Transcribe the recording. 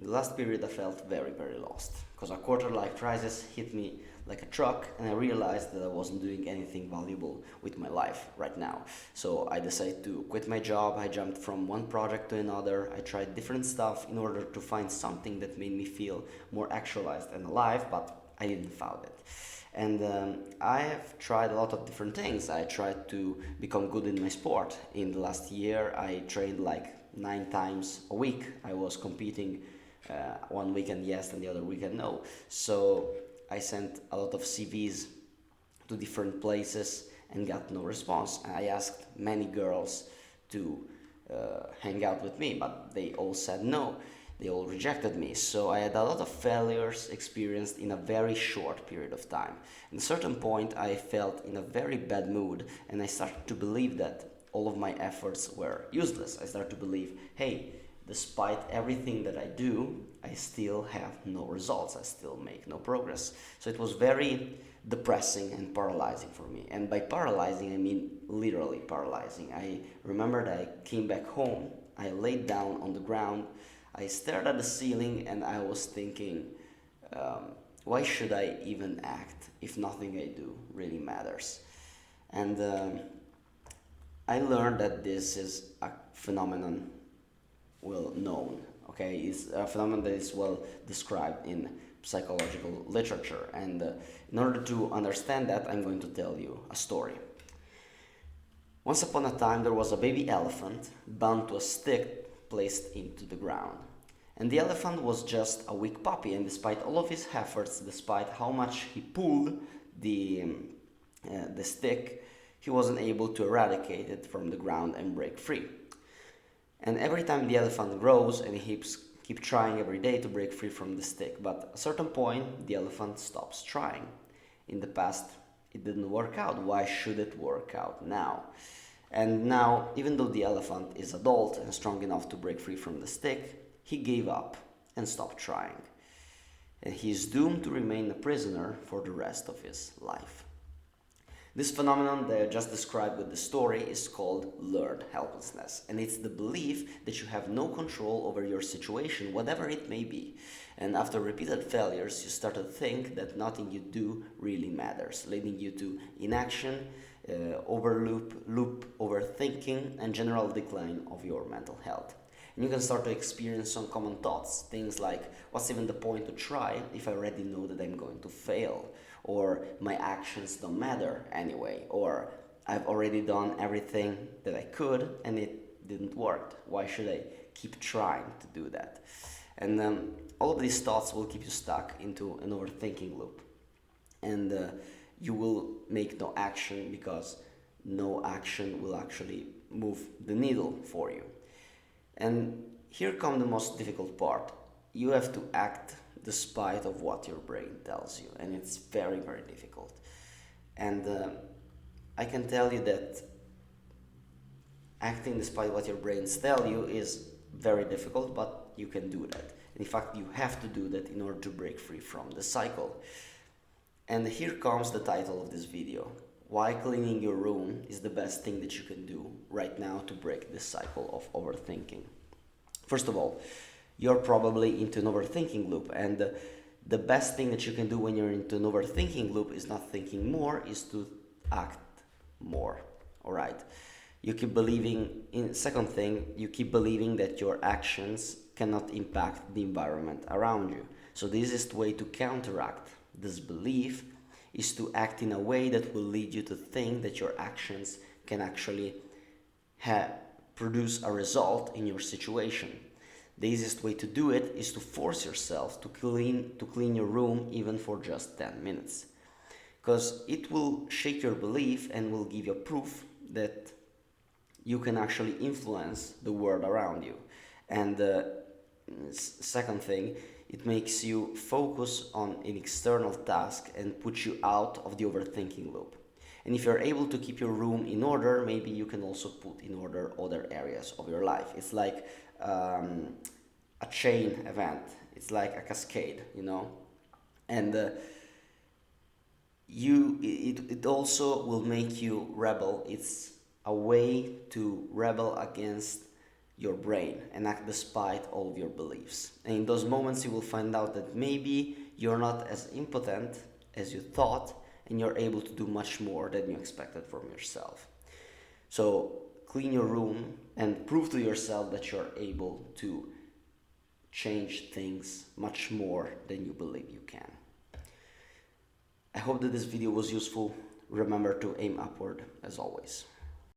In the last period, I felt very, very lost because a quarter life crisis hit me like a truck, and I realized that I wasn't doing anything valuable with my life right now. So I decided to quit my job. I jumped from one project to another. I tried different stuff in order to find something that made me feel more actualized and alive, but I didn't find it. And I have tried a lot of different things. I tried to become good in my sport. In the last year, I trained like 9 times a week. I was competing one weekend yes and the other weekend no. So I sent a lot of CVs to different places and got no response. I asked many girls to hang out with me, but they all said no. They all rejected me. So I had a lot of failures experienced in a very short period of time. At a certain point, I felt in a very bad mood, and I started to believe that all of my efforts were useless. I started to believe, hey, despite everything that I do, I still have no results. I still make no progress. So it was very depressing and paralyzing for me. And by paralyzing, I mean literally paralyzing. I remembered I came back home, I laid down on the ground, I stared at the ceiling, and I was thinking, why should I even act if nothing I do really matters? And I learned that this is a phenomenon well known, okay? It's a phenomenon that is well described in psychological literature. And in order to understand that, I'm going to tell you a story. Once upon a time, there was a baby elephant bound to a stick placed into the ground. And the elephant was just a weak puppy, and despite all of his efforts, despite how much he pulled the stick, he wasn't able to eradicate it from the ground and break free. And every time the elephant grows and he keep trying every day to break free from the stick, but at a certain point the elephant stops trying. In the past it didn't work out. Why should it work out now? And now, even though the elephant is adult and strong enough to break free from the stick, he gave up and stopped trying. And he is doomed to remain a prisoner for the rest of his life. This phenomenon that I just described with the story is called learned helplessness, and it's the belief that you have no control over your situation, whatever it may be. And after repeated failures, you start to think that nothing you do really matters, leading you to inaction, loop overthinking, and general decline of your mental health. And you can start to experience some common thoughts, things like, what's even the point to try if I already know that I'm going to fail? Or my actions don't matter anyway, or I've already done everything that I could and it didn't work. Why should I keep trying to do that? And all of these thoughts will keep you stuck into an overthinking loop. And you will make no action because no action will actually move the needle for you. And here comes the most difficult part. You have to act despite of what your brain tells you, and it's very, very difficult. And I can tell you that acting despite what your brains tell you is very difficult, but you can do that. In fact, you have to do that in order to break free from the cycle. And here comes the title of this video: why cleaning your room is the best thing that you can do right now to break this cycle of overthinking. First of all, you're probably into an overthinking loop, and the best thing that you can do when you're into an overthinking loop is not thinking more, is to act more. All right, you keep believing in second thing, you keep believing that your actions cannot impact the environment around you. So the easiest way to counteract this belief is to act in a way that will lead you to think that your actions can actually produce a result in your situation. The easiest way to do it is to force yourself to clean your room even for just 10 minutes. Because it will shake your belief and will give you proof that you can actually influence the world around you. And second thing, it makes you focus on an external task and puts you out of the overthinking loop. And if you're able to keep your room in order, maybe you can also put in order other areas of your life. It's like a chain event. It's like a cascade, you know. And it also will make you rebel. It's a way to rebel against your brain and act despite all of your beliefs. And in those moments, you will find out that maybe you're not as impotent as you thought, and you're able to do much more than you expected from yourself. So clean your room and prove to yourself that you're able to change things much more than you believe you can. I hope that this video was useful. Remember to aim upward as always.